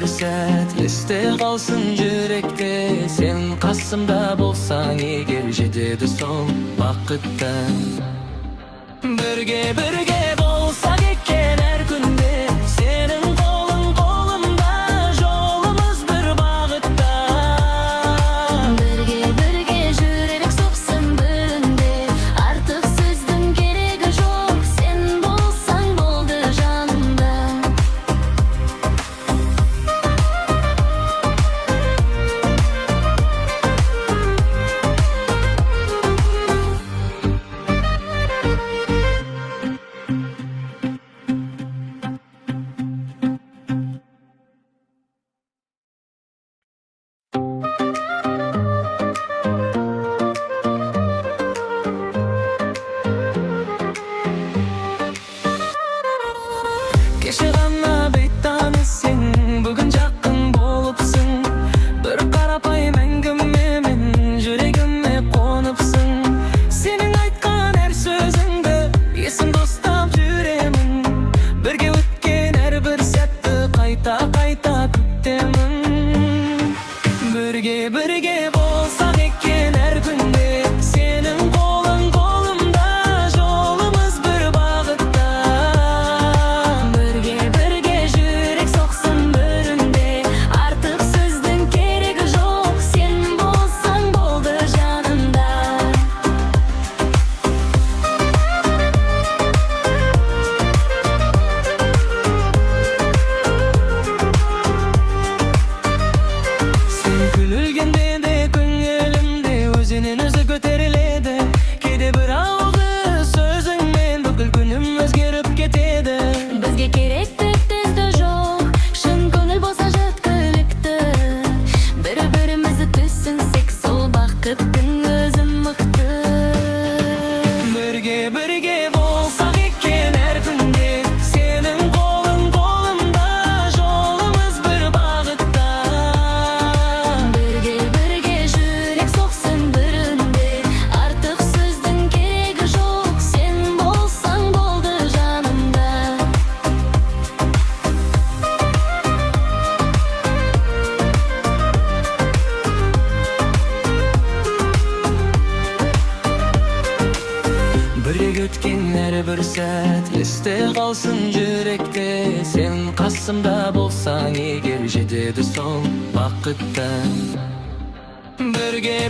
sәт есте қалсын жүректе. Сен қасымда болсаң егер, жетеді сол бақыттан. Бірге болсақ екен әр күнде, сенің қолың қолымда, жолымыз бір бағытта. Бірге жүререк соқсын бірінде, артық сөздің керегі жоқ, сен болсаң болды жанымда. Кеше ғана бейтанысың, бүгін жақын болыпсың. Бір қарапайым әңгімемен жүрегіме қоныпсың. Сенің айтқан әр сөзіңді есімде ұстап жүремін. Бірге өткен әрбір сәтті қайта күтемін. Бірге болсақ екен әр күнде, сенің қолың қолымда, жолымыз бір бағытта. Бірге жүрек соқсын бірінде, артық сөздің керегі жоқ, сен болсаң болды жанымда. Сен күлгенде де көңілімде өзінен өзі көтеріледі. Кейде бір ауызды сөзіңмен бүкіл күнім өзгеріп кетеді. Бізге керекті тізді жоқ, шын көңіл болса жеткілікті. Бір-бірімізді түсінсек, сол бақыттың өзі мықты. Бірге болсақ екен әр күнде, сенің қолың қолымда, жолымыз бір бағытта. Бірге жүрек соқсын бірінде, артық сөздің керегі жоқ, сен болсаң болды жанымда. Бірге өткен әрбір сәт есте қалсын жүректе. Сен қасымда болсаң егер, жетеді сол бақыттан. Бірге